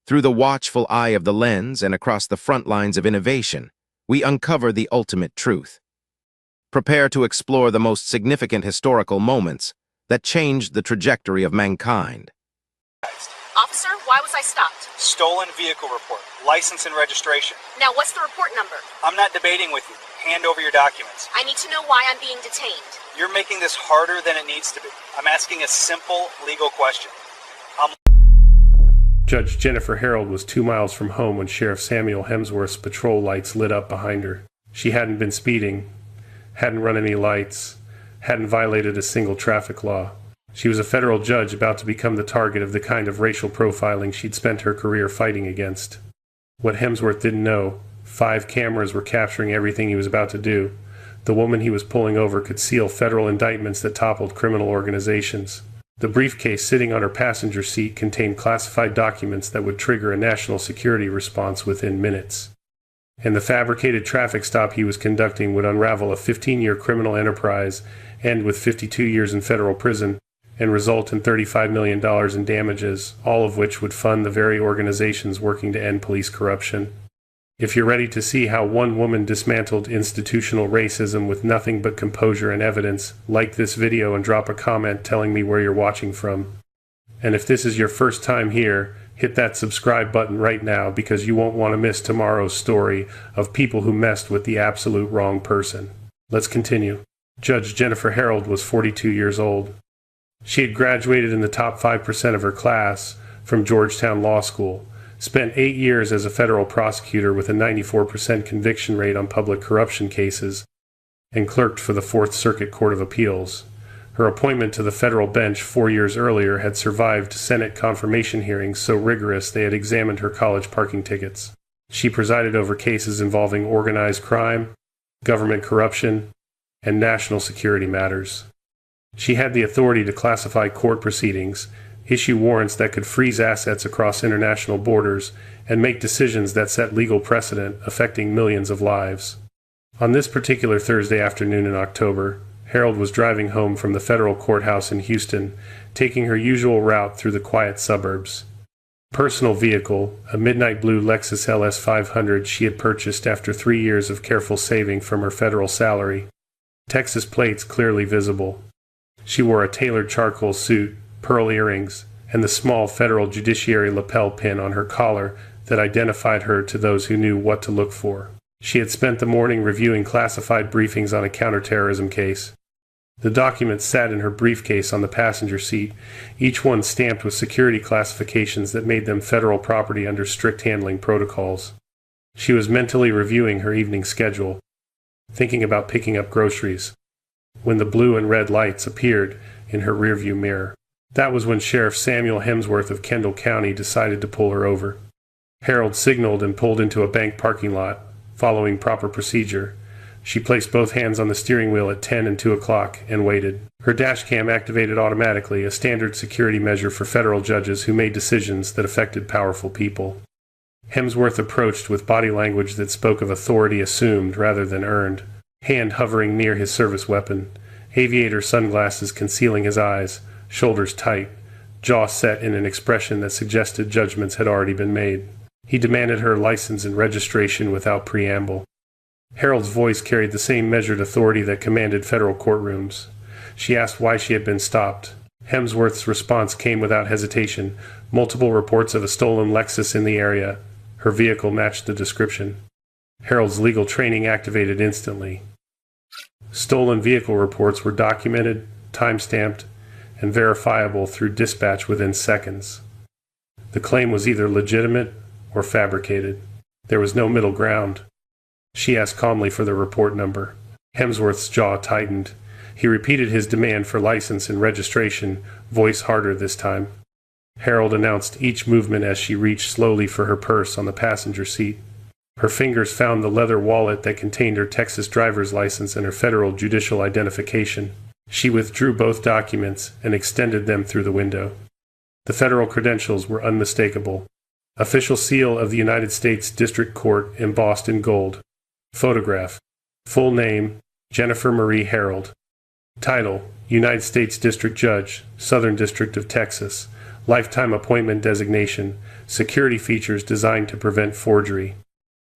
Through the watchful eye of the lens and across the front lines of innovation, we uncover the ultimate truth. Prepare to explore the most significant historical moments that changed the trajectory of mankind. Officer, why was I stopped? Stolen vehicle report, license and registration. Now, what's the report number? I'm not debating with you. Hand over your documents. I need to know why I'm being detained. You're making this harder than it needs to be. I'm asking a simple legal question. Judge Jennifer Harold was 2 miles from home when Sheriff Samuel Hemsworth's patrol lights lit up behind her. She hadn't been speeding, hadn't run any lights, hadn't violated a single traffic law. She was a federal judge about to become the target of the kind of racial profiling she'd spent her career fighting against. What Hemsworth didn't know, 5 cameras were capturing everything he was about to do. The woman he was pulling over could seal federal indictments that toppled criminal organizations. The briefcase sitting on her passenger seat contained classified documents that would trigger a national security response within minutes. And the fabricated traffic stop he was conducting would unravel a 15-year criminal enterprise, end with 52 years in federal prison, and result in $35 million in damages, all of which would fund the very organizations working to end police corruption. If you're ready to see how one woman dismantled institutional racism with nothing but composure and evidence, like this video and drop a comment telling me where you're watching from. And if this is your first time here, hit that subscribe button right now because you won't want to miss tomorrow's story of people who messed with the absolute wrong person. Let's continue. Judge Jennifer Harold was 42 years old. She had graduated in the top 5% of her class from Georgetown Law School, spent 8 years as a federal prosecutor with a 94% conviction rate on public corruption cases, and clerked for the Fourth Circuit Court of Appeals. Her appointment to the federal bench 4 years earlier had survived Senate confirmation hearings so rigorous they had examined her college parking tickets. She presided over cases involving organized crime, government corruption, and national security matters. She had the authority to classify court proceedings, issue warrants that could freeze assets across international borders, and make decisions that set legal precedent affecting millions of lives. On this particular Thursday afternoon in October, Harold was driving home from the federal courthouse in Houston, taking her usual route through the quiet suburbs. Personal vehicle, a midnight blue Lexus LS 500 she had purchased after 3 years of careful saving from her federal salary. Texas plates clearly visible. She wore a tailored charcoal suit, pearl earrings, and the small federal judiciary lapel pin on her collar that identified her to those who knew what to look for. She had spent the morning reviewing classified briefings on a counterterrorism case. The documents sat in her briefcase on the passenger seat, each one stamped with security classifications that made them federal property under strict handling protocols. She was mentally reviewing her evening schedule, thinking about picking up groceries, when the blue and red lights appeared in her rearview mirror. That was when Sheriff Samuel Hemsworth of Kendall County decided to pull her over. Harold signaled and pulled into a bank parking lot, following proper procedure. She placed both hands on the steering wheel at 10 and 2 o'clock and waited. Her dash cam activated automatically, a standard security measure for federal judges who made decisions that affected powerful people. Hemsworth approached with body language that spoke of authority assumed rather than earned, hand hovering near his service weapon, aviator sunglasses concealing his eyes, shoulders tight, jaw set in an expression that suggested judgments had already been made. He demanded her license and registration without preamble. Harold's voice carried the same measured authority that commanded federal courtrooms. She asked why she had been stopped. Hemsworth's response came without hesitation. Multiple reports of a stolen Lexus in the area. Her vehicle matched the description. Harold's legal training activated instantly. Stolen vehicle reports were documented, time-stamped, and verifiable through dispatch within seconds. The claim was either legitimate or fabricated. There was no middle ground. She asked calmly for the report number. Hemsworth's jaw tightened. He repeated his demand for license and registration, voice harder this time. Harold announced each movement as she reached slowly for her purse on the passenger seat. Her fingers found the leather wallet that contained her Texas driver's license and her federal judicial identification. She withdrew both documents and extended them through the window. The federal credentials were unmistakable. Official seal of the United States District Court embossed in gold. Photograph. Full name, Jennifer Marie Harold. Title, United States District Judge, Southern District of Texas. lifetime appointment designation, security features designed to prevent forgery.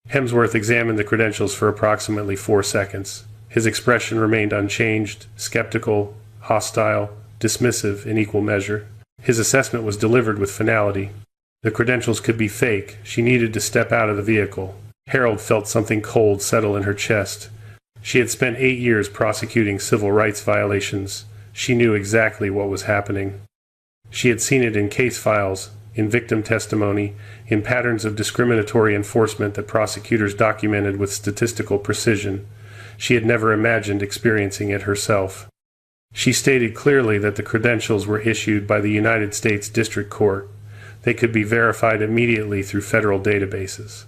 Hemsworth examined the credentials for approximately 4 seconds. His expression remained unchanged, skeptical, hostile, dismissive in equal measure. His assessment was delivered with finality. The credentials could be fake. She needed to step out of the vehicle. Harold felt something cold settle in her chest. She had spent 8 years prosecuting civil rights violations. She knew exactly what was happening. She had seen it in case files, in victim testimony, in patterns of discriminatory enforcement that prosecutors documented with statistical precision. She had never imagined experiencing it herself. She stated clearly that the credentials were issued by the United States District Court. They could be verified immediately through federal databases.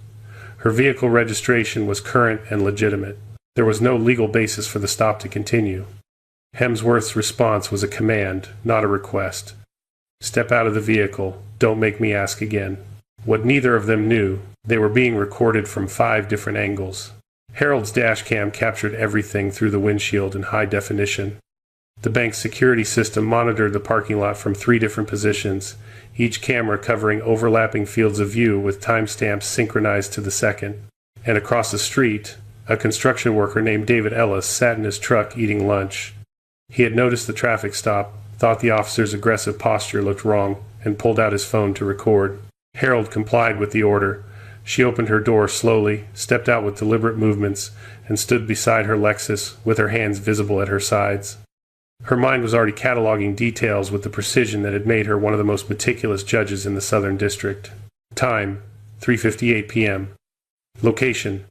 Her vehicle registration was current and legitimate. There was no legal basis for the stop to continue. Hemsworth's response was a command, not a request. Step out of the vehicle. Don't make me ask again. What neither of them knew, they were being recorded from 5 different angles. Harold's dashcam captured everything through the windshield in high definition. The bank's security system monitored the parking lot from 3 different positions, each camera covering overlapping fields of view with timestamps synchronized to the second. And across the street, a construction worker named David Ellis sat in his truck eating lunch. He had noticed the traffic stop, thought the officer's aggressive posture looked wrong, and pulled out his phone to record. Harold complied with the order. She opened her door slowly, stepped out with deliberate movements, and stood beside her Lexus with her hands visible at her sides. Her mind was already cataloging details with the precision that had made her one of the most meticulous judges in the Southern District. Time, 3:58 p.m. Location,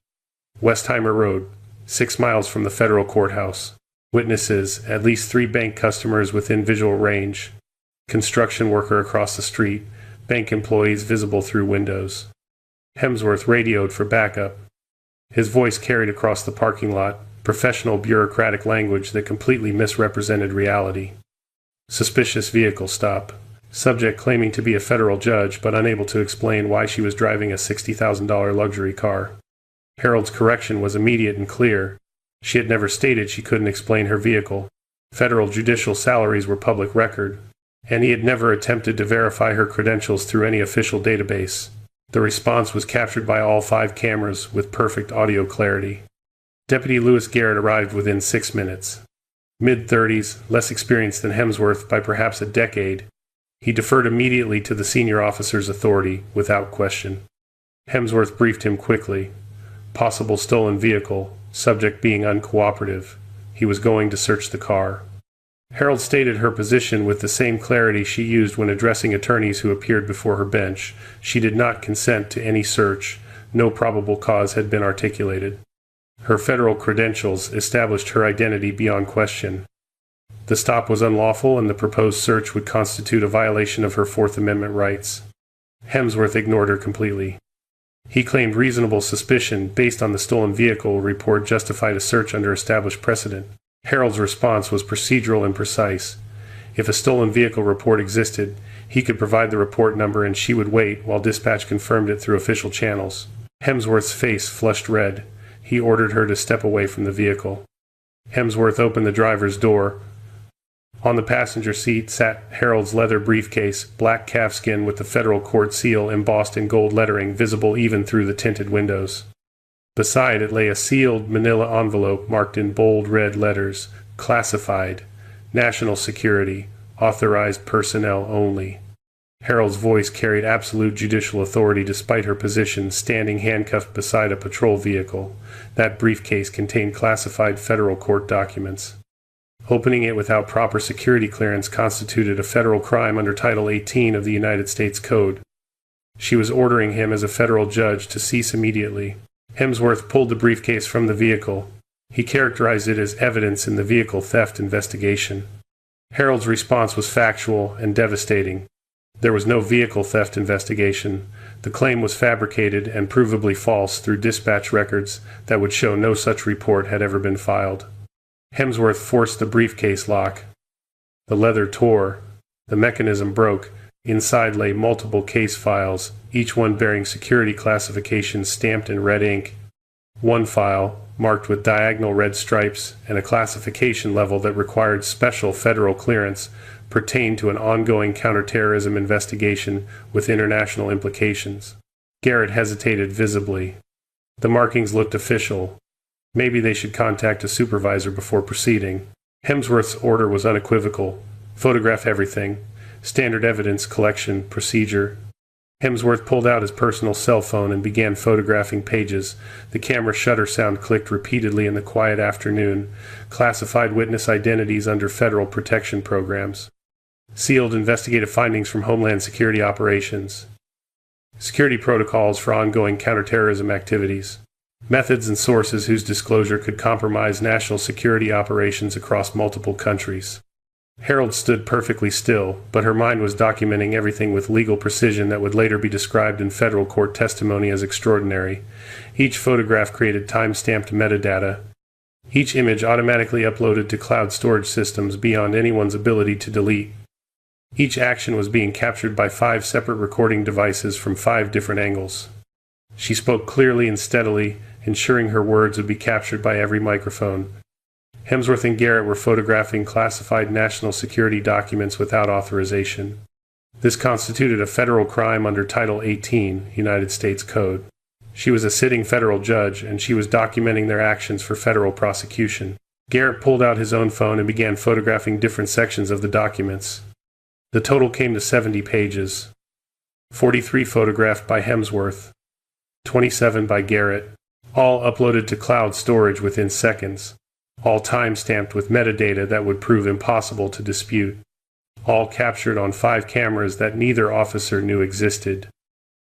Westheimer Road, 6 miles from the federal courthouse. Witnesses, at least 3 bank customers within visual range. Construction worker across the street, bank employees visible through windows. Hemsworth radioed for backup. His voice carried across the parking lot, professional bureaucratic language that completely misrepresented reality. Suspicious vehicle stop. Subject claiming to be a federal judge but unable to explain why she was driving a $60,000 luxury car. Harold's correction was immediate and clear. She had never stated she couldn't explain her vehicle. Federal judicial salaries were public record, and he had never attempted to verify her credentials through any official database. The response was captured by all 5 cameras with perfect audio clarity. Deputy Lewis Garrett arrived within 6 minutes. Mid-30s, less experienced than Hemsworth by perhaps a decade, he deferred immediately to the senior officer's authority, without question. Hemsworth briefed him quickly. Possible stolen vehicle, subject being uncooperative. He was going to search the car. Harold stated her position with the same clarity she used when addressing attorneys who appeared before her bench. She did not consent to any search. No probable cause had been articulated. Her federal credentials established her identity beyond question. The stop was unlawful, and the proposed search would constitute a violation of her Fourth Amendment rights. Hemsworth ignored her completely. He claimed reasonable suspicion based on the stolen vehicle report justified a search under established precedent. Harold's response was procedural and precise. If a stolen vehicle report existed, he could provide the report number and she would wait while dispatch confirmed it through official channels. Hemsworth's face flushed red. He ordered her to step away from the vehicle. Hemsworth opened the driver's door. On the passenger seat sat Harold's leather briefcase, black calfskin with the federal court seal embossed in gold lettering visible even through the tinted windows. Beside it lay a sealed manila envelope marked in bold red letters, classified, national security, authorized personnel only. Harold's voice carried absolute judicial authority despite her position standing handcuffed beside a patrol vehicle. That briefcase contained classified federal court documents. Opening it without proper security clearance constituted a federal crime under Title 18 of the United States Code. She was ordering him as a federal judge to cease immediately. Hemsworth pulled the briefcase from the vehicle. He characterized it as evidence in the vehicle theft investigation. Harold's response was factual and devastating. There was no vehicle theft investigation. The claim was fabricated and provably false through dispatch records that would show no such report had ever been filed. Hemsworth forced the briefcase lock. The leather tore. The mechanism broke. Inside lay multiple case files, each one bearing security classifications stamped in red ink. One file, marked with diagonal red stripes and a classification level that required special federal clearance, pertained to an ongoing counterterrorism investigation with international implications. Garrett hesitated visibly. The markings looked official. Maybe they should contact a supervisor before proceeding. Hemsworth's order was unequivocal. Photograph everything. Standard evidence collection procedure. Hemsworth pulled out his personal cell phone and began photographing pages. The camera shutter sound clicked repeatedly in the quiet afternoon. Classified witness identities under federal protection programs. Sealed investigative findings from Homeland Security operations. Security protocols for ongoing counterterrorism activities. Methods and sources whose disclosure could compromise national security operations across multiple countries. Harold stood perfectly still, but her mind was documenting everything with legal precision that would later be described in federal court testimony as extraordinary. Each photograph created time-stamped metadata. Each image automatically uploaded to cloud storage systems beyond anyone's ability to delete. Each action was being captured by 5 separate recording devices from 5 different angles. She spoke clearly and steadily, ensuring her words would be captured by every microphone. Hemsworth and Garrett were photographing classified national security documents without authorization. This constituted a federal crime under Title 18, United States Code. She was a sitting federal judge, and she was documenting their actions for federal prosecution. Garrett pulled out his own phone and began photographing different sections of the documents. The total came to 70 pages. 43 photographed by Hemsworth, 27 by Garrett, all uploaded to cloud storage within seconds. All time-stamped with metadata that would prove impossible to dispute. All captured on 5 cameras that neither officer knew existed.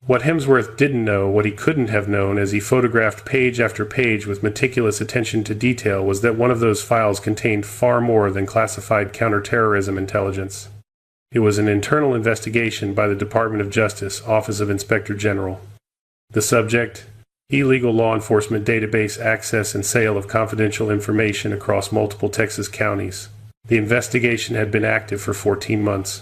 What Hemsworth didn't know, what he couldn't have known as he photographed page after page with meticulous attention to detail, was that one of those files contained far more than classified counterterrorism intelligence. It was an internal investigation by the Department of Justice, Office of Inspector General. The subject: illegal law enforcement database access and sale of confidential information across multiple Texas counties. The investigation had been active for 14 months.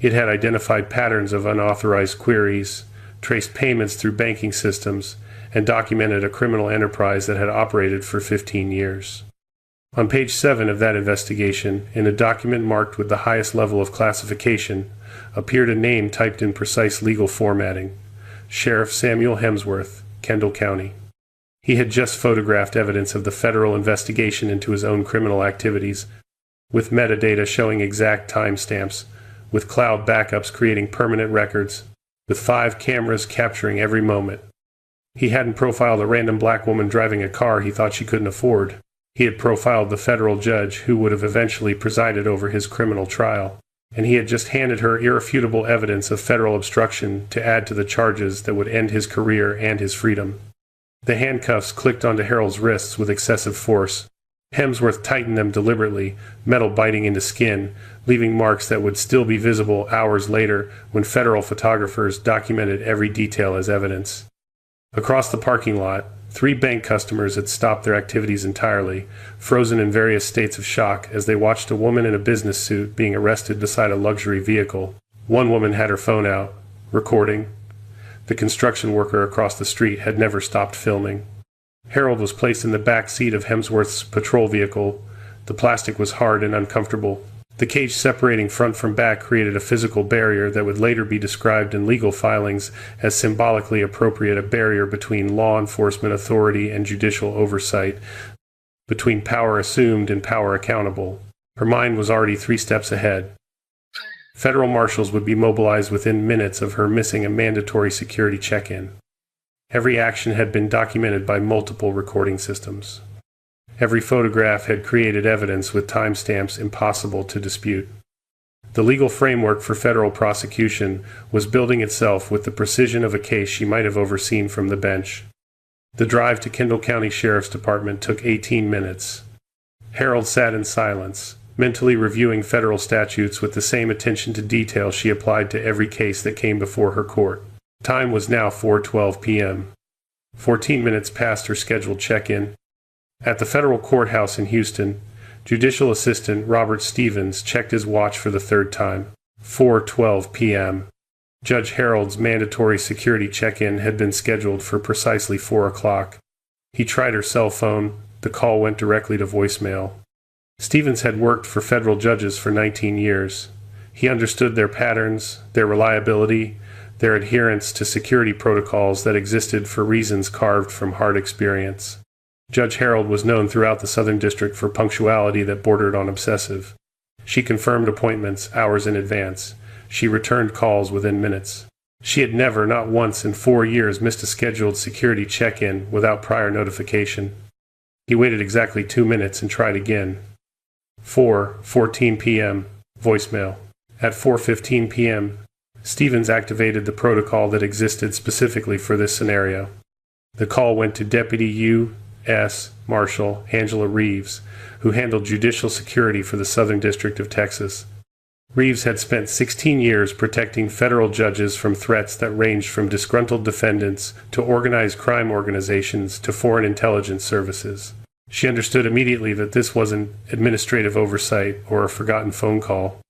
It had identified patterns of unauthorized queries, traced payments through banking systems, and documented a criminal enterprise that had operated for 15 years. On page 7 of that investigation, in a document marked with the highest level of classification, appeared a name typed in precise legal formatting: Sheriff Samuel Hemsworth, Kendall County. He had just photographed evidence of the federal investigation into his own criminal activities, with metadata showing exact timestamps, with cloud backups creating permanent records, with 5 cameras capturing every moment. He hadn't profiled a random black woman driving a car he thought she couldn't afford. He had profiled the federal judge who would have eventually presided over his criminal trial, and he had just handed her irrefutable evidence of federal obstruction to add to the charges that would end his career and his freedom. The handcuffs clicked onto Harold's wrists with excessive force. Hemsworth tightened them deliberately, metal biting into skin, leaving marks that would still be visible hours later when federal photographers documented every detail as evidence. Across the parking lot, 3 bank customers had stopped their activities entirely, frozen in various states of shock as they watched a woman in a business suit being arrested beside a luxury vehicle. One woman had her phone out, recording. The construction worker across the street had never stopped filming. Harold was placed in the back seat of Hemsworth's patrol vehicle. The plastic was hard and uncomfortable. The cage separating front from back created a physical barrier that would later be described in legal filings as symbolically appropriate, a barrier between law enforcement authority and judicial oversight, between power assumed and power accountable. Her mind was already 3 steps ahead. Federal marshals would be mobilized within minutes of her missing a mandatory security check-in. Every action had been documented by multiple recording systems. Every photograph had created evidence with timestamps impossible to dispute. The legal framework for federal prosecution was building itself with the precision of a case she might have overseen from the bench. The drive to Kendall County Sheriff's Department took 18 minutes. Harold sat in silence, mentally reviewing federal statutes with the same attention to detail she applied to every case that came before her court. Time was now 4:12 p.m. 14 minutes past her scheduled check-in. At the federal courthouse in Houston, Judicial Assistant Robert Stevens checked his watch for the 3rd time. 4:12 p.m. Judge Harold's mandatory security check-in had been scheduled for precisely 4 o'clock. He tried her cell phone. The call went directly to voicemail. Stevens had worked for federal judges for 19 years. He understood their patterns, their reliability, their adherence to security protocols that existed for reasons carved from hard experience. Judge Harold was known throughout the Southern District for punctuality that bordered on obsessive. She confirmed appointments hours in advance. She returned calls within minutes. She had never, not once in 4 years, missed a scheduled security check-in without prior notification. He waited exactly 2 minutes and tried again. 4:14 p.m. Voicemail. At 4:15 p.m., Stevens activated the protocol that existed specifically for this scenario. The call went to Deputy U.S. Marshal Angela Reeves, who handled judicial security for the Southern District of Texas. Reeves had spent 16 years protecting federal judges from threats that ranged from disgruntled defendants to organized crime organizations to foreign intelligence services. She understood immediately that this wasn't administrative oversight or a forgotten phone call.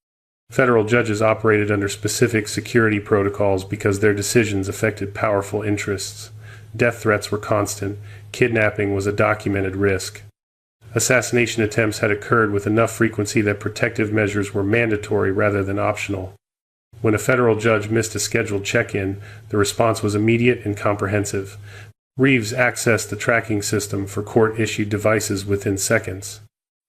Federal judges operated under specific security protocols because their decisions affected powerful interests. Death threats were constant. Kidnapping was a documented risk. Assassination attempts had occurred with enough frequency that protective measures were mandatory rather than optional. When a federal judge missed a scheduled check-in, the response was immediate and comprehensive. Reeves accessed the tracking system for court-issued devices within seconds.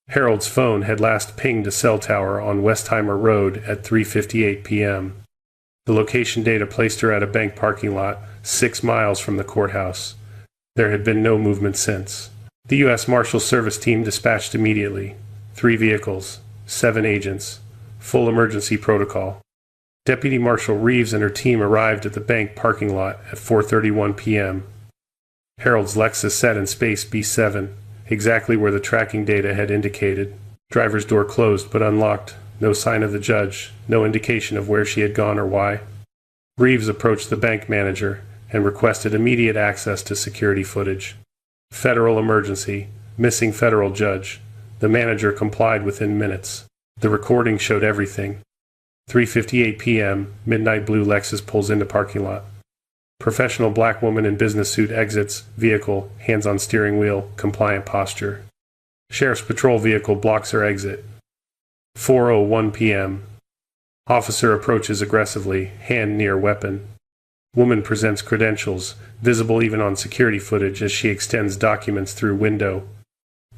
Harold's phone had last pinged a cell tower on Westheimer Road at 3:58 p.m. The location data placed her at a bank parking lot 6 miles from the courthouse. There had been no movement since. The U.S. Marshal Service team dispatched immediately. 3 vehicles, 7 agents, full emergency protocol. Deputy Marshal Reeves and her team arrived at the bank parking lot at 4:31 p.m. Harold's Lexus sat in space B7, exactly where the tracking data had indicated. Driver's door closed but unlocked. No sign of the judge, no indication of where she had gone or why. Reeves approached the bank manager and requested immediate access to security footage. Federal emergency, missing federal judge. The manager complied within minutes. The recording showed everything. 3:58 p.m., midnight blue Lexus pulls into parking lot. Professional black woman in business suit exits, vehicle, hands on steering wheel, compliant posture. Sheriff's patrol vehicle blocks her exit. 4:01 p.m. Officer approaches aggressively, hand near weapon. Woman presents credentials, visible even on security footage as she extends documents through window.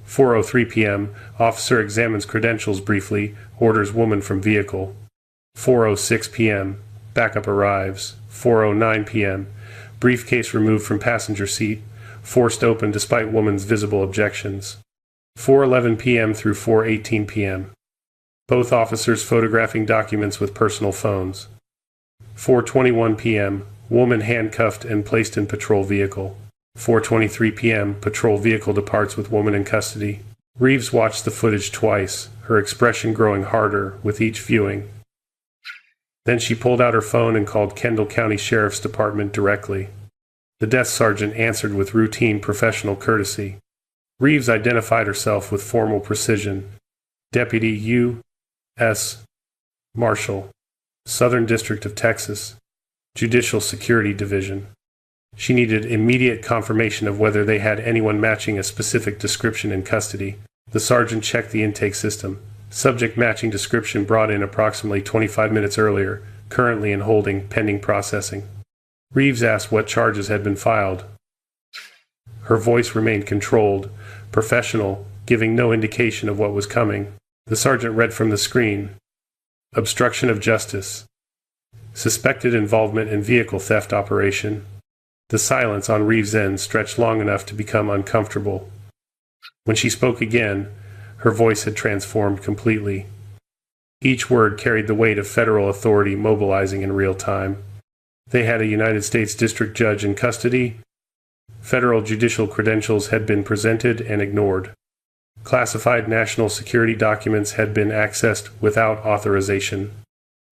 4:03 p.m. Officer examines credentials briefly, orders woman from vehicle. 4:06 p.m. Backup arrives. 4:09 p.m. Briefcase removed from passenger seat, forced open despite woman's visible objections. 4:11 p.m. through 4:18 p.m. Both officers photographing documents with personal phones. 4:21 p.m. Woman handcuffed and placed in patrol vehicle. 4:23 p.m. Patrol vehicle departs with woman in custody. Reeves watched the footage twice, her expression growing harder with each viewing. Then she pulled out her phone and called Kendall County Sheriff's Department directly. The desk sergeant answered with routine professional courtesy. Reeves identified herself with formal precision. Deputy U.S. Marshal, Southern District of Texas, Judicial Security Division. She needed immediate confirmation of whether they had anyone matching a specific description in custody. The sergeant checked the intake system. Subject matching description brought in approximately 25 minutes earlier, currently in holding, pending processing. Reeves asked what charges had been filed. Her voice remained controlled, professional, giving no indication of what was coming. The sergeant read from the screen. Obstruction of justice. Suspected involvement in vehicle theft operation. The silence on Reeves' end stretched long enough to become uncomfortable. When she spoke again, her voice had transformed completely. Each word carried the weight of federal authority mobilizing in real time. They had a United States District Judge in custody. Federal judicial credentials had been presented and ignored. Classified national security documents had been accessed without authorization.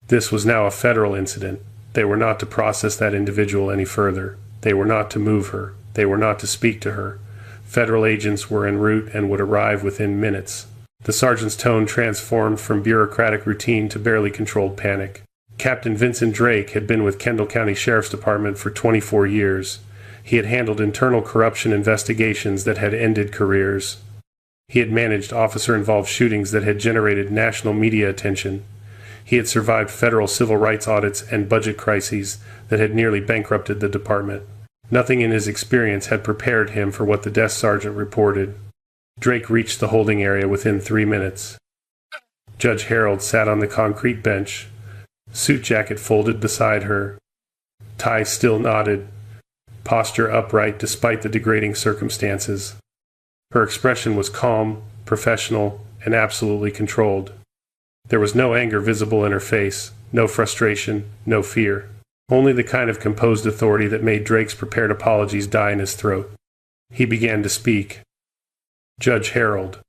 This was now a federal incident. They were not to process that individual any further. They were not to move her. They were not to speak to her. Federal agents were en route and would arrive within minutes. The sergeant's tone transformed from bureaucratic routine to barely controlled panic. Captain Vincent Drake had been with Kendall County Sheriff's Department for 24 years. He had handled internal corruption investigations that had ended careers. He had managed officer-involved shootings that had generated national media attention. He had survived federal civil rights audits and budget crises that had nearly bankrupted the department. Nothing in his experience had prepared him for what the desk sergeant reported. Drake reached the holding area within 3 minutes. Judge Harold sat on the concrete bench, suit jacket folded beside her, tie still knotted, posture upright despite the degrading circumstances. Her expression was calm, professional, and absolutely controlled. There was no anger visible in her face, no frustration, no fear. Only the kind of composed authority that made Drake's prepared apologies die in his throat. He began to speak. "Judge Harold,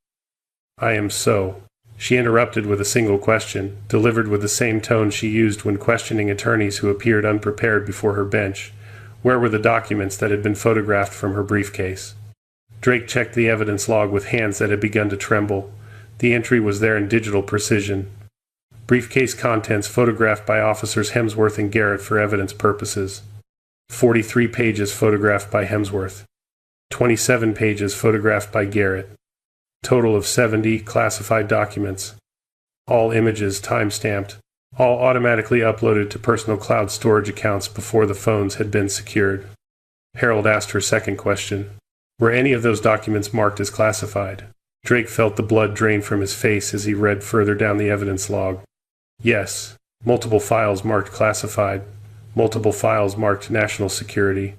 I am so." She interrupted with a single question, delivered with the same tone she used when questioning attorneys who appeared unprepared before her bench. Where were the documents that had been photographed from her briefcase? Drake checked the evidence log with hands that had begun to tremble. The entry was there in digital precision. Briefcase contents photographed by officers Hemsworth and Garrett for evidence purposes. 43 pages photographed by Hemsworth. 27 pages photographed by Garrett. Total of 70 classified documents. All images time-stamped. All automatically uploaded to personal cloud storage accounts before the phones had been secured. Harold asked her second question. Were any of those documents marked as classified? Drake felt the blood drain from his face as he read further down the evidence log. Yes. Multiple files marked classified. Multiple files marked national security.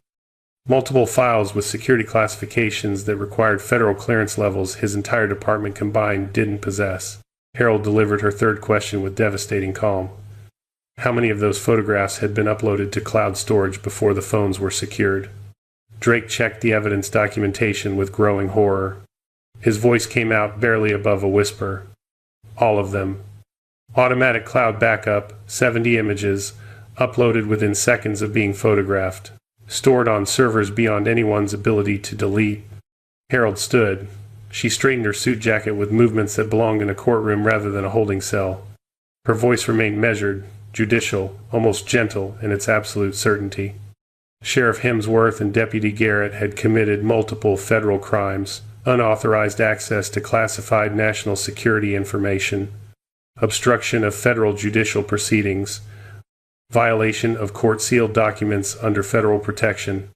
Multiple files with security classifications that required federal clearance levels his entire department combined didn't possess. Harold delivered her third question with devastating calm. How many of those photographs had been uploaded to cloud storage before the phones were secured? Drake checked the evidence documentation with growing horror. His voice came out barely above a whisper. All of them. Automatic cloud backup, 70 images, uploaded within seconds of being photographed. Stored on servers beyond anyone's ability to delete. Harold stood. She straightened her suit jacket with movements that belonged in a courtroom rather than a holding cell. Her voice remained measured, judicial, almost gentle in its absolute certainty. Sheriff Hemsworth and Deputy Garrett had committed multiple federal crimes: unauthorized access to classified national security information, obstruction of federal judicial proceedings, violation of court-sealed documents under federal protection.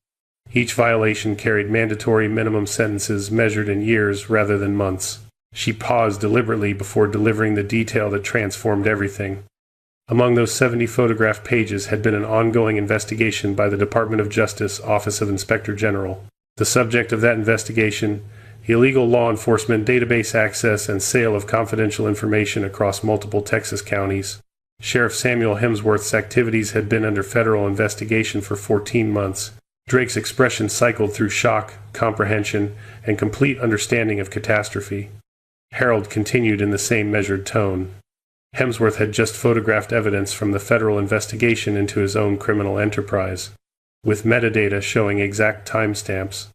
Each violation carried mandatory minimum sentences measured in years rather than months. She paused deliberately before delivering the detail that transformed everything. Among those 70 photographed pages had been an ongoing investigation by the Department of Justice Office of Inspector General. The subject of that investigation: illegal law enforcement database access and sale of confidential information across multiple Texas counties. Sheriff Samuel Hemsworth's activities had been under federal investigation for 14 months. Drake's expression cycled through shock, comprehension, and complete understanding of catastrophe. Harold continued in the same measured tone. Hemsworth had just photographed evidence from the federal investigation into his own criminal enterprise, with metadata showing exact timestamps,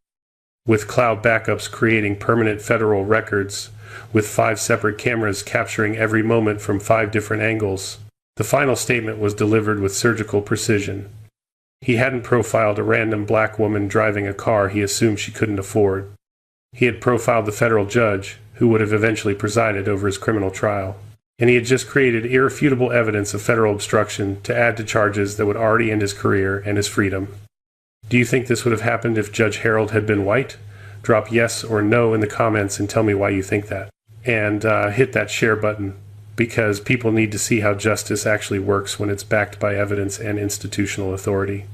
with cloud backups creating permanent federal records, with 5 separate cameras capturing every moment from 5 different angles. The final statement was delivered with surgical precision. He hadn't profiled a random black woman driving a car he assumed she couldn't afford. He had profiled the federal judge, who would have eventually presided over his criminal trial. And he had just created irrefutable evidence of federal obstruction to add to charges that would already end his career and his freedom. Do you think this would have happened if Judge Harold had been white? Drop yes or no in the comments and tell me why you think that. And hit that share button, because people need to see how justice actually works when it's backed by evidence and institutional authority.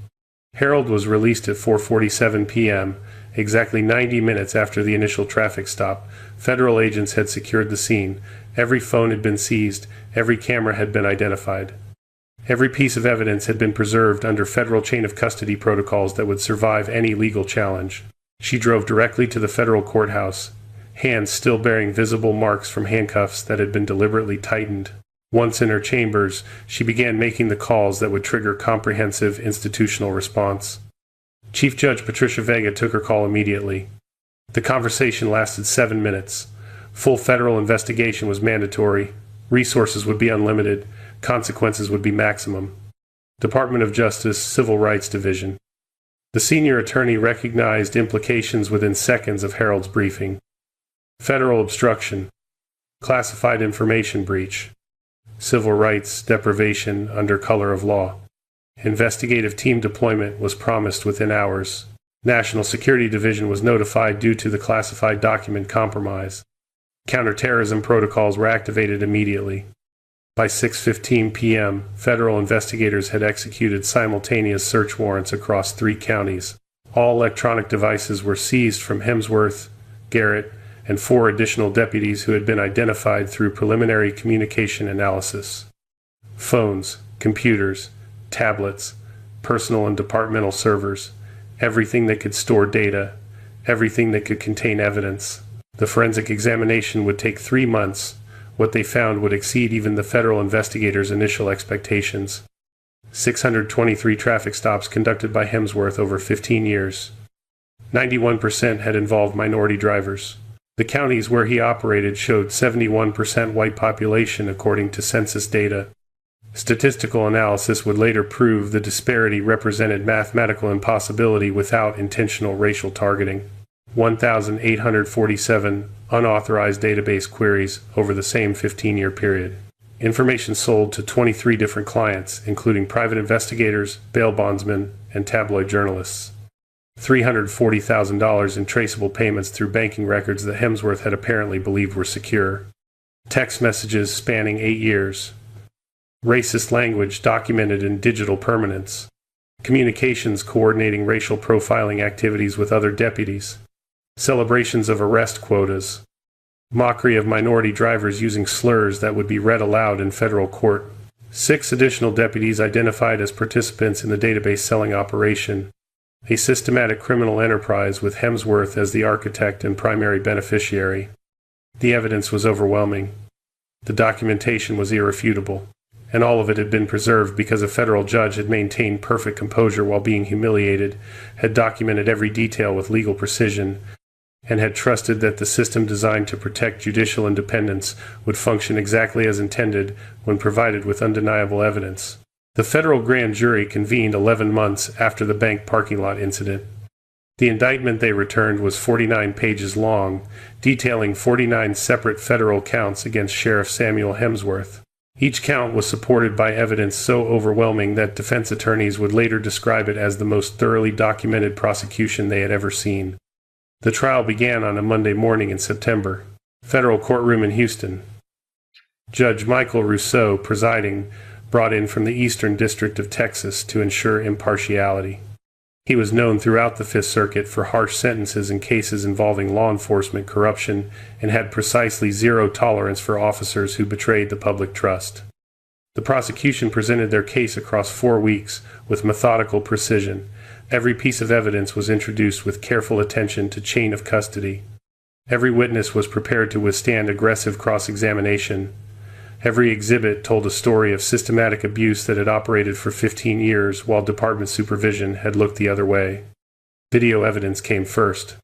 Harold was released at 4:47 p.m., exactly 90 minutes after the initial traffic stop. Federal agents had secured the scene. Every phone had been seized. Every camera had been identified. Every piece of evidence had been preserved under federal chain of custody protocols that would survive any legal challenge. She drove directly to the federal courthouse, hands still bearing visible marks from handcuffs that had been deliberately tightened. Once in her chambers, she began making the calls that would trigger comprehensive institutional response. Chief Judge Patricia Vega took her call immediately. The conversation lasted 7 minutes. Full federal investigation was mandatory. Resources would be unlimited. Consequences would be maximum. Department of Justice, Civil Rights Division. The senior attorney recognized implications within seconds of Harold's briefing. Federal obstruction. Classified information breach. civil rights deprivation under color of law. Investigative team deployment was promised within hours. National Security Division was notified due to the classified document compromise. Counterterrorism protocols were activated immediately. By 6:15 p.m., federal investigators had executed simultaneous search warrants across 3 counties. All electronic devices were seized from Hemsworth, Garrett, and 4 additional deputies who had been identified through preliminary communication analysis. Phones, computers, tablets, personal and departmental servers, everything that could store data, everything that could contain evidence. The forensic examination would take 3 months. What they found would exceed even the federal investigators' initial expectations. 623 traffic stops conducted by Hemsworth over 15 years. 91% had involved minority drivers. The counties where he operated showed 71% white population according to census data. Statistical analysis would later prove the disparity represented mathematical impossibility without intentional racial targeting. 1,847 unauthorized database queries over the same 15-year period. Information sold to 23 different clients, including private investigators, bail bondsmen, and tabloid journalists. $340,000 in traceable payments through banking records that Hemsworth had apparently believed were secure. Text messages spanning 8 years. Racist language documented in digital permanence. Communications coordinating racial profiling activities with other deputies. Celebrations of arrest quotas. Mockery of minority drivers using slurs that would be read aloud in federal court. 6 additional deputies identified as participants in the database selling operation. A systematic criminal enterprise with Hemsworth as the architect and primary beneficiary. The evidence was overwhelming. The documentation was irrefutable. And all of it had been preserved because a federal judge had maintained perfect composure while being humiliated, had documented every detail with legal precision, and had trusted that the system designed to protect judicial independence would function exactly as intended when provided with undeniable evidence. The federal grand jury convened 11 months after the bank parking lot incident. The indictment they returned was 49 pages long, detailing 49 separate federal counts against Sheriff Samuel Hemsworth. Each count was supported by evidence so overwhelming that defense attorneys would later describe it as the most thoroughly documented prosecution they had ever seen. The trial began on a Monday morning in September. Federal courtroom in Houston. Judge Michael Rousseau, presiding, brought in from the Eastern District of Texas to ensure impartiality. He was known throughout the Fifth Circuit for harsh sentences in cases involving law enforcement corruption and had precisely zero tolerance for officers who betrayed the public trust. The prosecution presented their case across 4 weeks with methodical precision. Every piece of evidence was introduced with careful attention to chain of custody. Every witness was prepared to withstand aggressive cross-examination. Every exhibit told a story of systematic abuse that had operated for 15 years while department supervision had looked the other way. Video evidence came first.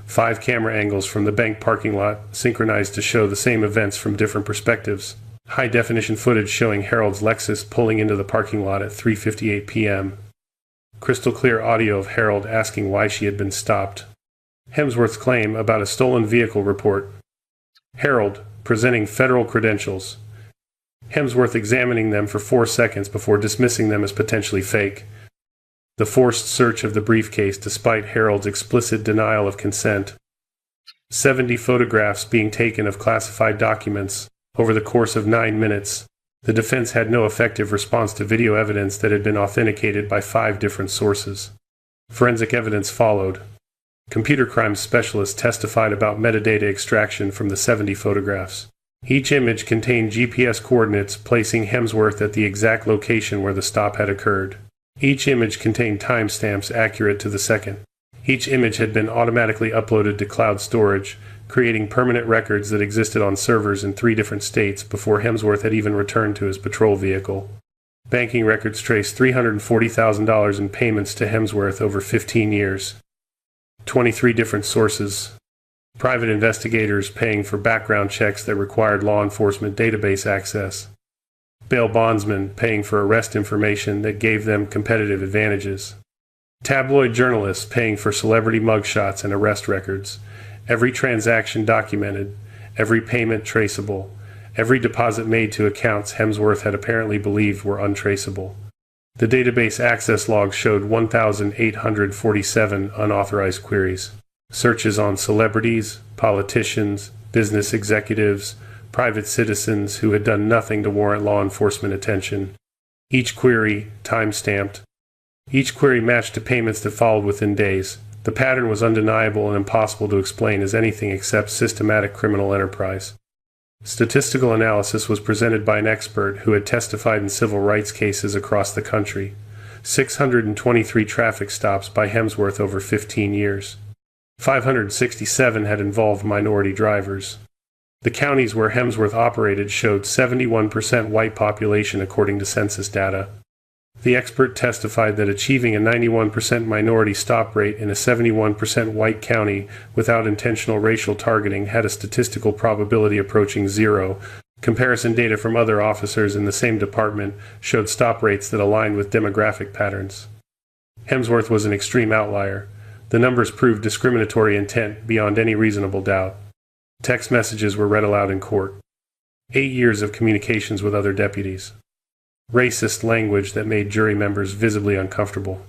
5 camera angles from the bank parking lot synchronized to show the same events from different perspectives. High-definition footage showing Harold's Lexus pulling into the parking lot at 3:58 p.m. Crystal clear audio of Harold asking why she had been stopped. Hemsworth's claim about a stolen vehicle report. Harold presenting federal credentials. Hemsworth examining them for 4 seconds before dismissing them as potentially fake. The forced search of the briefcase despite Harold's explicit denial of consent. 70 photographs being taken of classified documents over the course of 9 minutes. The defense had no effective response to video evidence that had been authenticated by 5 different sources. Forensic evidence followed. Computer crimes specialists testified about metadata extraction from the 70 photographs. Each image contained GPS coordinates placing Hemsworth at the exact location where the stop had occurred. Each image contained timestamps accurate to the second. Each image had been automatically uploaded to cloud storage, creating permanent records that existed on servers in 3 different states before Hemsworth had even returned to his patrol vehicle. Banking records traced $340,000 in payments to Hemsworth over 15 years. 23 different sources. Private investigators paying for background checks that required law enforcement database access. Bail bondsmen paying for arrest information that gave them competitive advantages. Tabloid journalists paying for celebrity mugshots and arrest records. Every transaction documented, every payment traceable, Every deposit made to accounts Hemsworth had apparently believed were untraceable. The database access logs showed 1,847 unauthorized queries. Searches on celebrities, politicians, business executives, private citizens who had done nothing to warrant law enforcement attention. Each query time-stamped. Each query matched to payments that followed within days. The pattern was undeniable and impossible to explain as anything except systematic criminal enterprise. Statistical analysis was presented by an expert who had testified in civil rights cases across the country. 623 traffic stops by Hemsworth over 15 years. 567 had involved minority drivers. The counties where Hemsworth operated showed 71% white population according to census data. The expert testified that achieving a 91% minority stop rate in a 71% white county without intentional racial targeting had a statistical probability approaching zero. Comparison data from other officers in the same department showed stop rates that aligned with demographic patterns. Hemsworth was an extreme outlier. The numbers proved discriminatory intent beyond any reasonable doubt. Text messages were read aloud in court. 8 years of communications with other deputies. Racist language that made jury members visibly uncomfortable.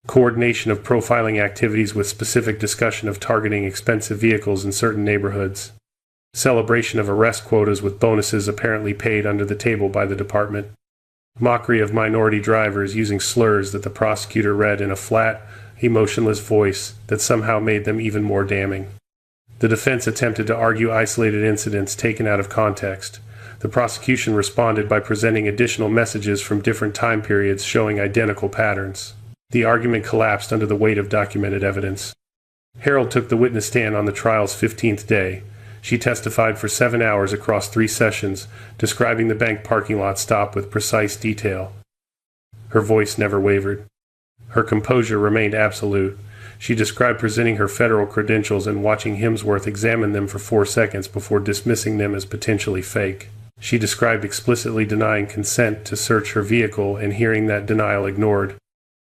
Coordination of profiling activities with specific discussion of targeting expensive vehicles in certain neighborhoods. Celebration of arrest quotas with bonuses apparently paid under the table by the department. Mockery of minority drivers using slurs that the prosecutor read in a flat, emotionless voice that somehow made them even more damning. The defense attempted to argue isolated incidents taken out of context. The prosecution responded by presenting additional messages from different time periods showing identical patterns. The argument collapsed under the weight of documented evidence. Harold took the witness stand on the trial's 15th day. She testified for 7 hours across 3 sessions, describing the bank parking lot stop with precise detail. Her voice never wavered. Her composure remained absolute. She described presenting her federal credentials and watching Hemsworth examine them for 4 seconds before dismissing them as potentially fake. She described explicitly denying consent to search her vehicle and hearing that denial ignored.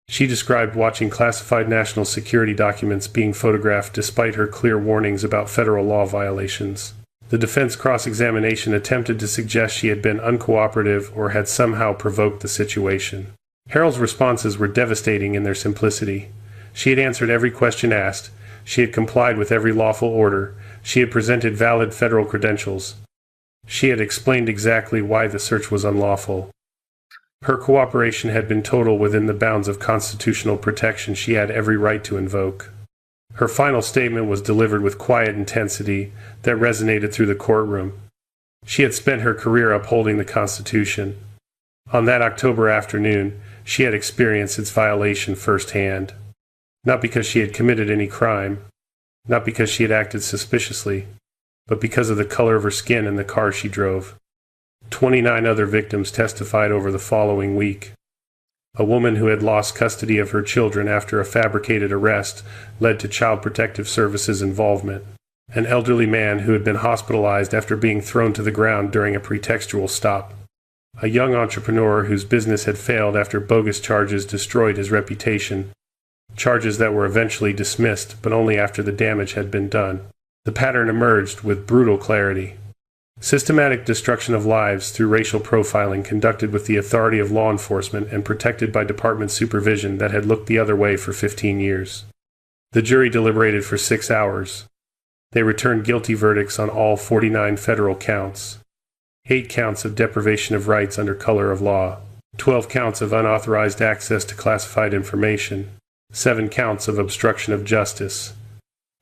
She described watching classified national security documents being photographed despite her clear warnings about federal law violations. The defense cross-examination attempted to suggest she had been uncooperative or had somehow provoked the situation. Harold's responses were devastating in their simplicity. She had answered every question asked. She had complied with every lawful order. She had presented valid federal credentials. She had explained exactly why the search was unlawful. Her cooperation had been total within the bounds of constitutional protection she had every right to invoke. Her final statement was delivered with quiet intensity that resonated through the courtroom. She had spent her career upholding the Constitution. On that October afternoon, she had experienced its violation firsthand. Not because she had committed any crime, not because she had acted suspiciously, but because of the color of her skin and the car she drove. 29 other victims testified over the following week. A woman who had lost custody of her children after a fabricated arrest led to Child Protective Services involvement. An elderly man who had been hospitalized after being thrown to the ground during a pretextual stop. A young entrepreneur whose business had failed after bogus charges destroyed his reputation. Charges that were eventually dismissed, but only after the damage had been done. The pattern emerged with brutal clarity. Systematic destruction of lives through racial profiling conducted with the authority of law enforcement and protected by department supervision that had looked the other way for 15 years. The jury deliberated for 6 hours. They returned guilty verdicts on all 49 federal counts. 8 counts of deprivation of rights under color of law. 12 counts of unauthorized access to classified information. 7 counts of obstruction of justice.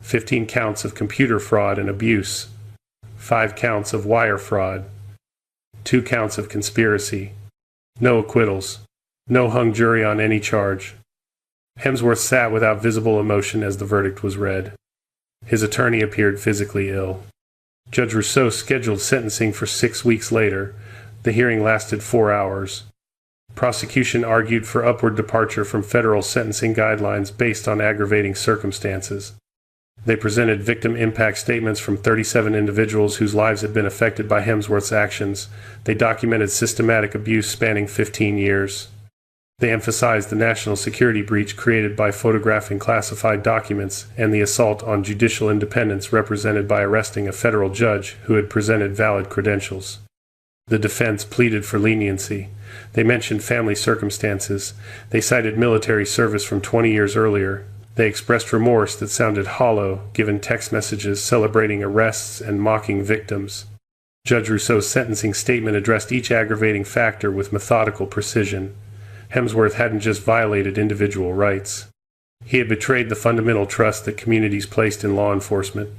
15 counts of computer fraud and abuse, 5 counts of wire fraud, 2 counts of conspiracy. No acquittals. No hung jury on any charge. Hemsworth sat without visible emotion as the verdict was read. His attorney appeared physically ill. Judge Rousseau scheduled sentencing for 6 weeks later. The hearing lasted 4 hours. Prosecution argued for upward departure from federal sentencing guidelines based on aggravating circumstances. They presented victim impact statements from 37 individuals whose lives had been affected by Hemsworth's actions. They documented systematic abuse spanning 15 years. They emphasized the national security breach created by photographing classified documents and the assault on judicial independence represented by arresting a federal judge who had presented valid credentials. The defense pleaded for leniency. They mentioned family circumstances. They cited military service from 20 years earlier. They expressed remorse that sounded hollow, given text messages celebrating arrests and mocking victims. Judge Rousseau's sentencing statement addressed each aggravating factor with methodical precision. Hemsworth hadn't just violated individual rights. He had betrayed the fundamental trust that communities placed in law enforcement.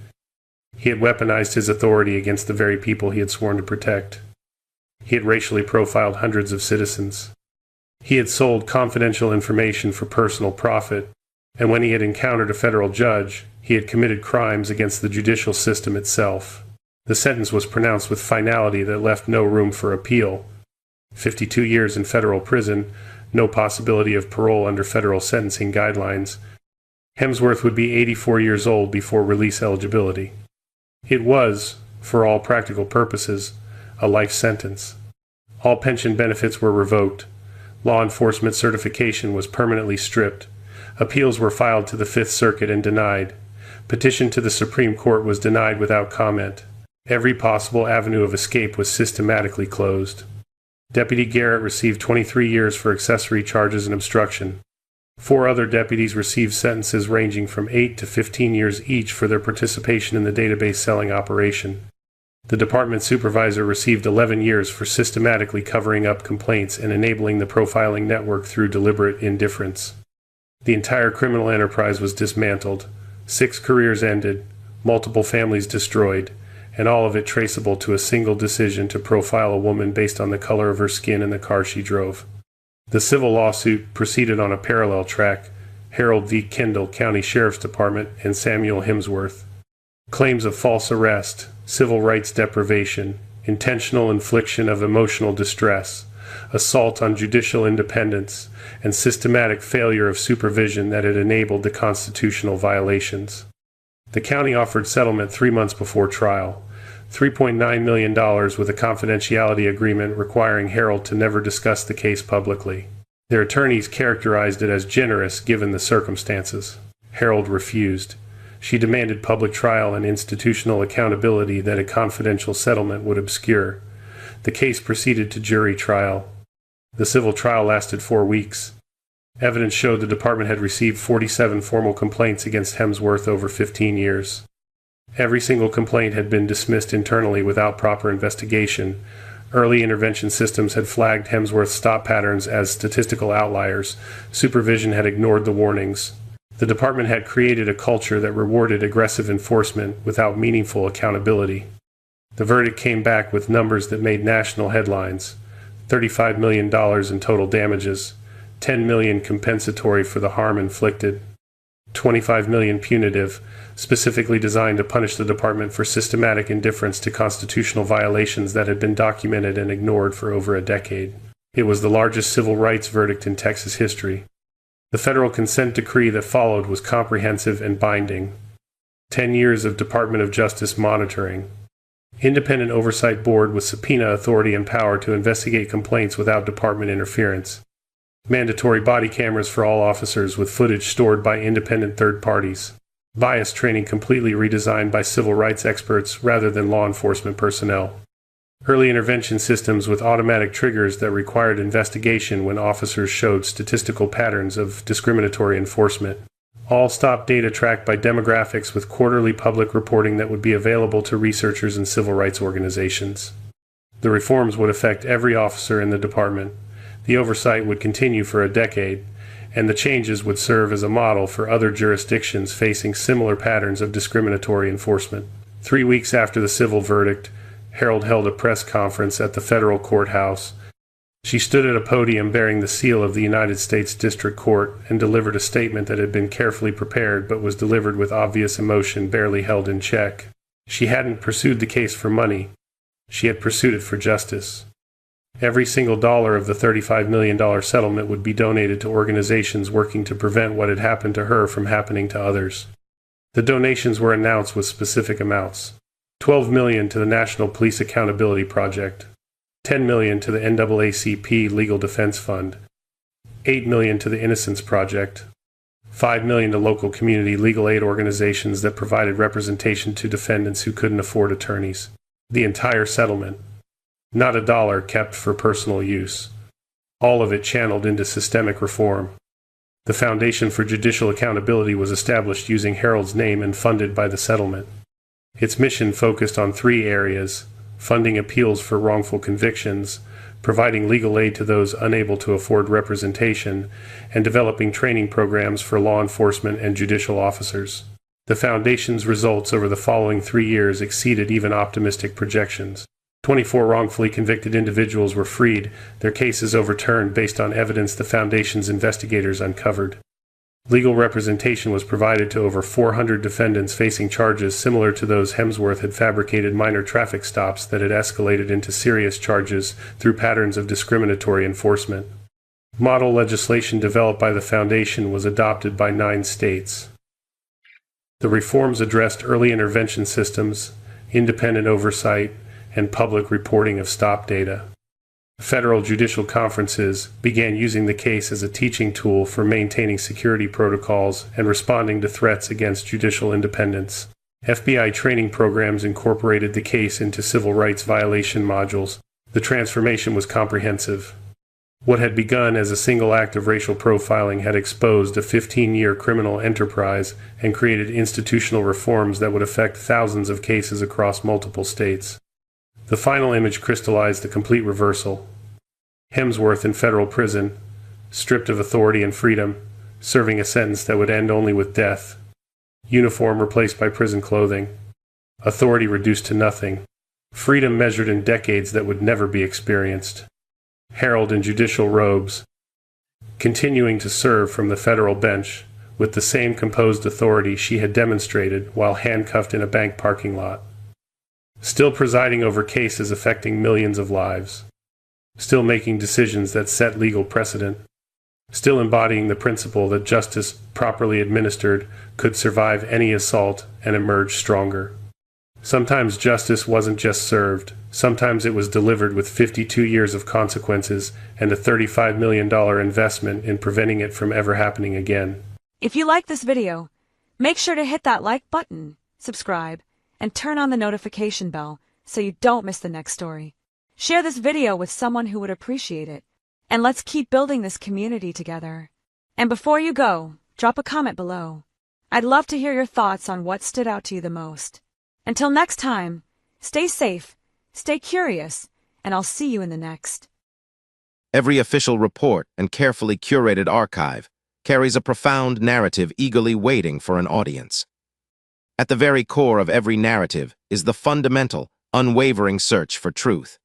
He had weaponized his authority against the very people he had sworn to protect. He had racially profiled hundreds of citizens. He had sold confidential information for personal profit, and when he had encountered a federal judge, he had committed crimes against the judicial system itself. The sentence was pronounced with finality that left no room for appeal. 52 years in federal prison, no possibility of parole under federal sentencing guidelines. Hemsworth would be 84 years old before release eligibility. It was, for all practical purposes, a life sentence. All pension benefits were revoked. Law enforcement certification was permanently stripped. Appeals were filed to the Fifth Circuit and denied. Petition to the Supreme Court was denied without comment. Every possible avenue of escape was systematically closed. Deputy Garrett received 23 years for accessory charges and obstruction. 4 other deputies received sentences ranging from 8 to 15 years each for their participation in the database selling operation. The department supervisor received 11 years for systematically covering up complaints and enabling the profiling network through deliberate indifference. The entire criminal enterprise was dismantled, 6 careers ended, multiple families destroyed, and all of it traceable to a single decision to profile a woman based on the color of her skin and the car she drove. The civil lawsuit proceeded on a parallel track, Harold v. Kendall County Sheriff's Department and Samuel Hemsworth. Claims of false arrest, civil rights deprivation, intentional infliction of emotional distress, assault on judicial independence, and systematic failure of supervision that had enabled the constitutional violations. The county offered settlement 3 months before trial, $3.9 million with a confidentiality agreement requiring Harold to never discuss the case publicly. Their attorneys characterized it as generous given the circumstances. Harold refused. She demanded public trial and institutional accountability that a confidential settlement would obscure. The case proceeded to jury trial. The civil trial lasted 4 weeks. Evidence showed the department had received 47 formal complaints against Hemsworth over 15 years. Every single complaint had been dismissed internally without proper investigation. Early intervention systems had flagged Hemsworth's stop patterns as statistical outliers. Supervision had ignored the warnings. The department had created a culture that rewarded aggressive enforcement without meaningful accountability. The verdict came back with numbers that made national headlines: $35 million in total damages, $10 million compensatory for the harm inflicted, $25 million punitive, specifically designed to punish the department for systematic indifference to constitutional violations that had been documented and ignored for over a decade. It was the largest civil rights verdict in Texas history. The federal consent decree that followed was comprehensive and binding. 10 years of Department of Justice monitoring. Independent oversight board with subpoena authority and power to investigate complaints without department interference. Mandatory body cameras for all officers with footage stored by independent third parties. Bias training completely redesigned by civil rights experts rather than law enforcement personnel. Early intervention systems with automatic triggers that required investigation when officers showed statistical patterns of discriminatory enforcement. All stop data tracked by demographics with quarterly public reporting that would be available to researchers and civil rights organizations. The reforms would affect every officer in the department. The oversight would continue for a decade, and the changes would serve as a model for other jurisdictions facing similar patterns of discriminatory enforcement. 3 weeks after the civil verdict, Harold held a press conference at the federal courthouse. She stood at a podium bearing the seal of the United States District Court and delivered a statement that had been carefully prepared but was delivered with obvious emotion barely held in check. She hadn't pursued the case for money. She had pursued it for justice. Every single dollar of the $35 million settlement would be donated to organizations working to prevent what had happened to her from happening to others. The donations were announced with specific amounts. $12 million to the National Police Accountability Project, $10 million to the NAACP Legal Defense Fund, $8 million to the Innocence Project, $5 million to local community legal aid organizations that provided representation to defendants who couldn't afford attorneys. The entire settlement, Not a dollar kept for personal use. All of it channeled into systemic reform. The Foundation for Judicial Accountability was established using Harold's name and funded by the settlement. Its mission focused on 3 areas: funding appeals for wrongful convictions, providing legal aid to those unable to afford representation, and developing training programs for law enforcement and judicial officers. The Foundation's results over the following 3 years exceeded even optimistic projections. 24 wrongfully convicted individuals were freed, their cases overturned based on evidence the Foundation's investigators uncovered. Legal representation was provided to over 400 defendants facing charges similar to those Hemsworth had fabricated minor traffic stops that had escalated into serious charges through patterns of discriminatory enforcement. Model legislation developed by the Foundation was adopted by 9 states. The reforms addressed early intervention systems, independent oversight, and public reporting of stop data. Federal judicial conferences began using the case as a teaching tool for maintaining security protocols and responding to threats against judicial independence. FBI training programs incorporated the case into civil rights violation modules. The transformation was comprehensive. What had begun as a single act of racial profiling had exposed a 15-year criminal enterprise and created institutional reforms that would affect thousands of cases across multiple states. The final image crystallized the complete reversal. Hemsworth in federal prison, stripped of authority and freedom, serving a sentence that would end only with death. Uniform replaced by prison clothing. Authority reduced to nothing. Freedom measured in decades that would never be experienced. Harold in judicial robes, continuing to serve from the federal bench with the same composed authority she had demonstrated while handcuffed in a bank parking lot. Still presiding over cases affecting millions of lives. Still making decisions that set legal precedent. Still embodying the principle that justice properly administered could survive any assault and emerge stronger. Sometimes justice wasn't just served. Sometimes it was delivered with 52 years of consequences and a $35 million investment in preventing it from ever happening again. If you like this video, make sure to hit that like button, subscribe, and turn on the notification bell so you don't miss the next story. Share this video with someone who would appreciate it, and let's keep building this community together. And before you go, drop a comment below. I'd love to hear your thoughts on what stood out to you the most. Until next time, stay safe, stay curious, and I'll see you in the next. Every official report and carefully curated archive carries a profound narrative eagerly waiting for an audience. At the very core of every narrative is the fundamental, unwavering search for truth.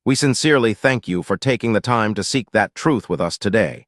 We sincerely thank you for taking the time to seek that truth with us today.